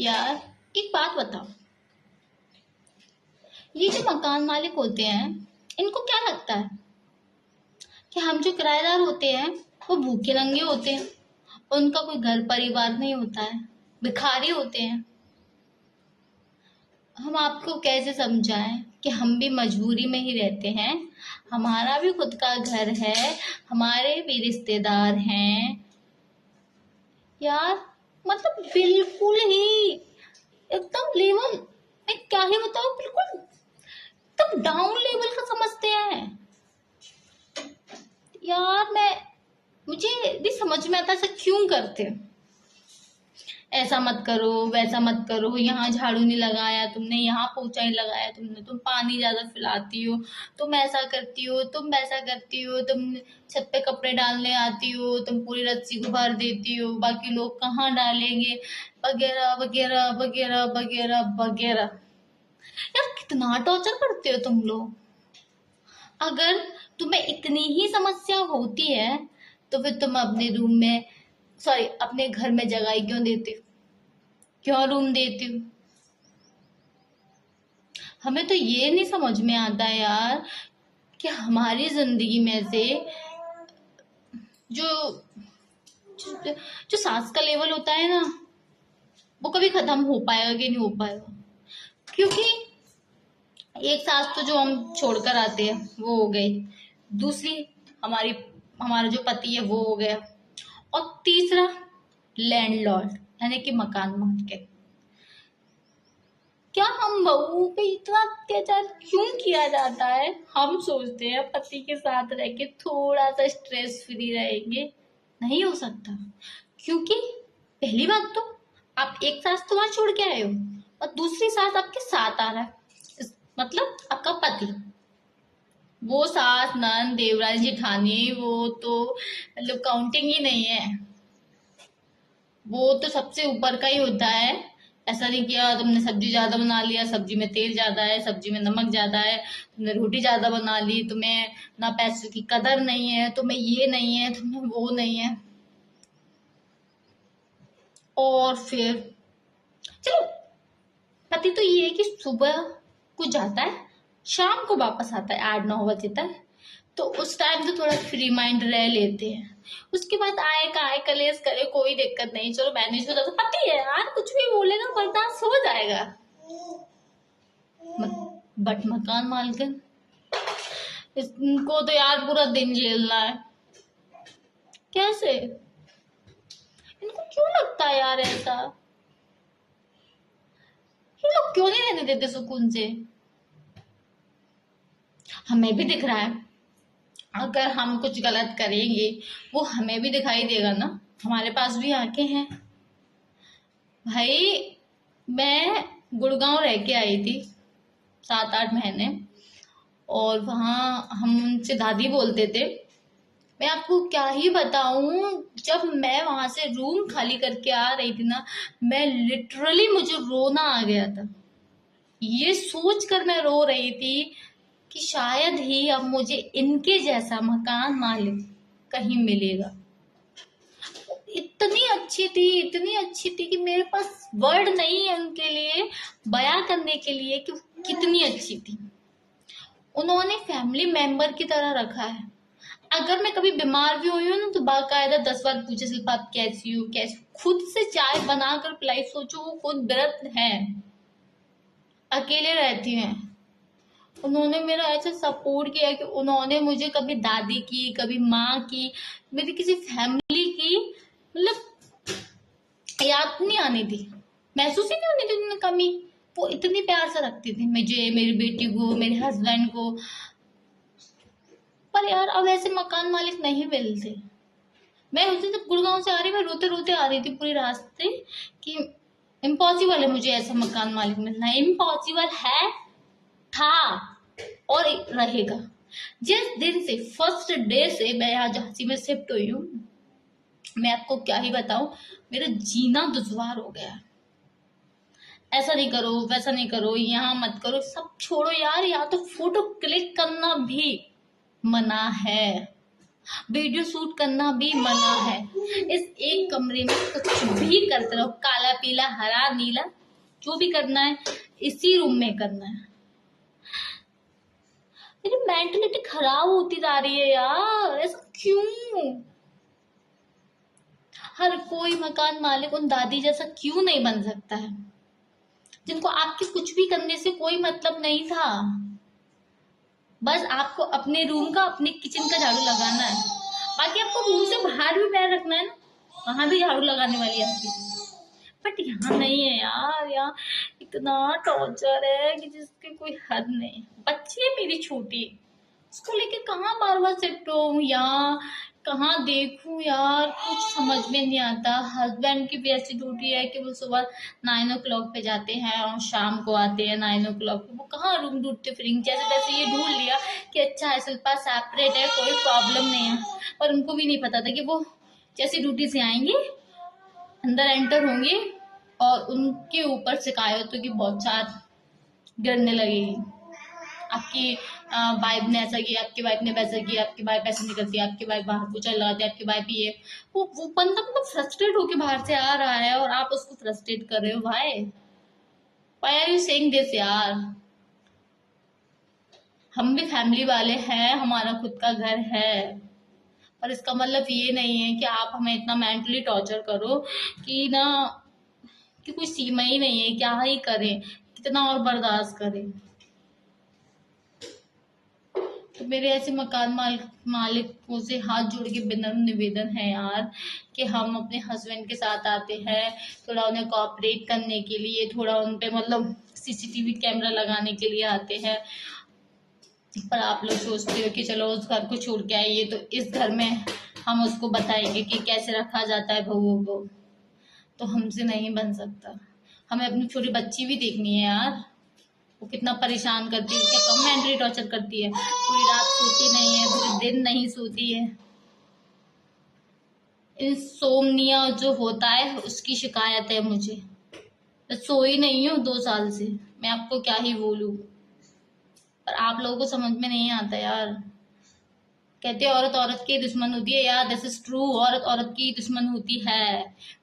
यार एक बात बताओ, ये जो मकान मालिक होते हैं इनको क्या लगता है कि हम जो किराएदार होते हैं वो भूखे नंगे होते हैं, उनका कोई घर परिवार नहीं होता है, भिखारी होते हैं। हम आपको कैसे समझाएं कि हम भी मजबूरी में ही रहते हैं, हमारा भी खुद का घर है, हमारे भी रिश्तेदार हैं यार। मतलब बिल्कुल ही एकदम लेवल, मैं क्या ही बताऊं, बिल्कुल एकदम डाउन लेवल का समझते हैं यार। मुझे नहीं समझ में आता ऐसा क्यों करते हैं। ऐसा मत करो, वैसा मत करो, यहाँ झाड़ू नहीं लगाया तुमने, यहाँ पोछा नहीं लगाया तुमने, तुम पानी ज्यादा पिलाती हो, तुम ऐसा करती हो, तुम वैसा करती हो, तुम छत पे कपड़े डालने आती हो, तुम पूरी रस्सी को भर देती हो, बाकी लोग कहाँ डालेंगे, वगैरह वगैरह वगैरह वगैरह वगैरह। यार कितना टॉर्चर करते हो तुम लोग। अगर तुम्हें इतनी ही समस्या होती है तो फिर तुम अपने रूम में, सॉरी अपने घर में जगह ही क्यों देते हो, क्यों रूम देते हो। हमें तो ये नहीं समझ में आता यार कि हमारी जिंदगी में से जो जो, जो सांस का लेवल होता है ना, वो कभी खत्म हो पाएगा कि नहीं हो पाएगा। क्योंकि एक सांस तो जो हम छोड़कर आते हैं वो हो गई, दूसरी हमारा जो पति है वो हो गया, और तीसरा लैंडलॉर्ड यानी कि मकान मालिक। क्या हम बहू पे इतना अत्याचार क्यों किया जाता है। हम सोचते हैं पति के साथ रह के थोड़ा सा स्ट्रेस फ्री रहेंगे, नहीं हो सकता। क्योंकि पहली बात तो आप एक सास तो वहां छोड़ के आए हो, और दूसरी सास आपके साथ आ रहा है, मतलब आपका पति। वो सास नंद देवरानी जेठानी वो तो मतलब काउंटिंग ही नहीं है, वो तो सबसे ऊपर का ही होता है। ऐसा नहीं किया तुमने सब्जी ज्यादा बना लिया, सब्जी में तेल ज्यादा है, सब्जी में नमक ज्यादा है, तुमने रोटी ज्यादा बना ली, तुम्हें ना पैसे की कदर नहीं है, तुम्हें ये नहीं है, तुम्हें वो नहीं है। और फिर चलो, पति तो ये है कि सुबह को जाता है, शाम को वापस आता है 8-9 बजे तक, तो उस टाइम तो थोड़ा फ्री माइंड रह लेते हैं। उसके बाद आए का आए कलेश करे, कोई दिक्कत नहीं, चलो मैनेज हो जाता, पति है यार कुछ भी बोलेगा बर्दाश्त हो जाएगा। बट मकान मालकिन, इनको तो यार पूरा दिन झेलना है। कैसे, इनको क्यों लगता है यार ऐसा, ये लोग क्यों नहीं रहने देते सुकून से। हमें भी दिख रहा है, अगर हम कुछ गलत करेंगे वो हमें भी दिखाई देगा ना, हमारे पास भी आंखें हैं भाई। मैं गुड़गांव रह के आई थी 7-8 महीने, और वहाँ हम उनसे दादी बोलते थे। मैं आपको क्या ही बताऊं, जब मैं वहां से रूम खाली करके आ रही थी ना, मैं लिटरली, मुझे रोना आ गया था। ये सोच कर मैं रो रही थी कि शायद ही अब मुझे इनके जैसा मकान मालिक कहीं मिलेगा। इतनी अच्छी थी, इतनी अच्छी थी कि मेरे पास वर्ड नहीं है उनके लिए बयां करने के लिए कि कितनी अच्छी थी। उन्होंने फैमिली मेंबर की तरह रखा है। अगर मैं कभी बीमार भी हुई हूँ ना, तो बाकायदा 10 बार पूछे शिल्पा आप कैसी हो, कैसी, खुद से चाय बनाकर पिलाई। सोचो वो खुद व्रत है, अकेले रहती हैं। उन्होंने मेरा ऐसे सपोर्ट किया कि उन्होंने मुझे कभी दादी की, कभी माँ की, मेरी किसी फैमिली की मतलब याद नहीं आनी थी, महसूस ही नहीं होनी थी उन्होंने कमी। वो इतनी प्यार से रखती थी मुझे, मेरी बेटी को, मेरे हस्बैंड को। पर यार अब ऐसे मकान मालिक नहीं मिलते। मैं उस दिन जब गुड़गांव से आ रही, मैं रोते रोते आ रही थी पूरी रास्ते कि इम्पॉसिबल है मुझे ऐसा मकान मालिक मिलना, इम्पॉसिबल है, था और रहेगा। जिस दिन से, फर्स्ट डे से मैं यहाँ झांसी में शिफ्ट हुई हूँ, मैं आपको क्या ही बताऊं, मेरा जीना दुश्वार हो गया। ऐसा नहीं करो, वैसा नहीं करो, यहाँ मत करो, सब छोड़ो यार। यहाँ तो फोटो क्लिक करना भी मना है, वीडियो शूट करना भी मना है। इस एक कमरे में कुछ भी करते रहो, काला काला पीला हरा नीला जो भी करना है इसी रूम में करना है। मेरी मेंटलिटी खराब होती जा रही है यार, ऐसा क्यों? हर कोई मकान मालिक उन दादी जैसा क्यों नहीं बन सकता है, जिनको आपके कुछ भी करने से कोई मतलब नहीं था, बस आपको अपने रूम का अपने किचन का झाड़ू लगाना है, बाकी आपको रूम से बाहर भी पैर रखना है ना, वहां भी झाड़ू लगाने वाली आपकी। बट यहाँ नहीं है यार, यहाँ इतना टॉर्चर है कि जिसकी कोई हद नहीं। बच्ची है मेरी छोटी, उसको लेके कहाँ बार बार शिफ्ट हो, यहाँ कहाँ देखूं यार, कुछ समझ में नहीं आता। हस्बैंड की भी ऐसी ड्यूटी है कि वो सुबह 9 o'clock पे जाते हैं और शाम को आते हैं 9 o'clock पे। वो कहाँ रूम ढूंढते फिरेंगे, जैसे तैसे ये ढूंढ लिया कि अच्छा है शिल्पा सेपरेट है, कोई प्रॉब्लम नहीं है। पर उनको भी नहीं पता था कि वो जैसे ड्यूटी से आएंगे अंदर एंटर होंगे और उनके ऊपर शिकायतों की बौछार गिरने लगेगी। आपकी वाइफ ने ऐसा किया, आपकी वाइफ ने वैसा किया, आपकी वाइफ ऐसा नहीं करती, आपकी वाइफ बाहर पोछा लगाती है, आपकी वाइफ ये। वो बंदा मतलब फ्रस्ट्रेट होके बाहर से आ रहा है और आप उसको फ्रस्ट्रेट कर रहे हो। Why are you saying this यार? हम भी फैमिली वाले हैं, हमारा खुद का घर है, पर इसका मतलब ये नहीं है कि आप हमें इतना मेंटली टॉर्चर करो कि ना कि कोई सीमा ही नहीं है। क्या ही करें, कितना और बर्दाश्त करें। तो मेरे ऐसे मकान मालिकों से हाथ जोड़ के विनम्र निवेदन है यार कि हम अपने हस्बैंड के साथ आते हैं थोड़ा उन्हें कोऑपरेट करने के लिए, थोड़ा उन पे मतलब सीसीटीवी कैमरा लगाने के लिए आते हैं। पर आप लोग सोचते हो कि चलो उस घर को छोड़ के आइए तो इस घर में हम उसको बताएंगे कि कैसे रखा जाता है बहुओं को, तो हमसे नहीं बन सकता। हमें अपनी छोटी बच्ची भी देखनी है यार, वो कितना परेशान करती है, क्या कम मेंटली टॉर्चर करती है, पूरी रात सोती नहीं है, पूरे दिन नहीं सोती है। इंसोम्निया जो होता है उसकी शिकायत है मुझे। मैं सोई नहीं हूँ 2 साल से, मैं आपको क्या ही बोलूं। पर आप लोगों को समझ में नहीं आता यार। कहते हैं औरत औरत की दुश्मन होती है यार, दिस इज ट्रू। औरत औरत की दुश्मन होती है,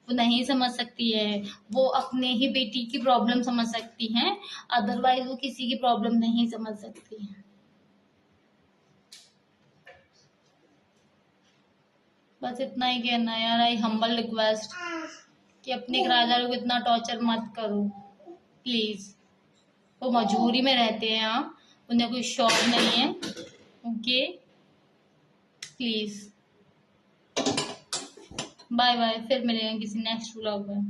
वो नहीं समझ सकती है। वो अपने ही बेटी की प्रॉब्लम समझ सकती हैं, अदरवाइज वो किसी की प्रॉब्लम नहीं समझ सकती है। बस इतना ही कहना है यार। आई हम्बल रिक्वेस्ट कि अपने किराएदारों को इतना टॉर्चर मत करो प्लीज। वो मजबूरी में रहते हैं यहाँ, उन्हें कोई शौक नहीं है। ओके प्लीज, बाय बाय, फिर मिलेंगे किसी नेक्स्ट व्लॉग में।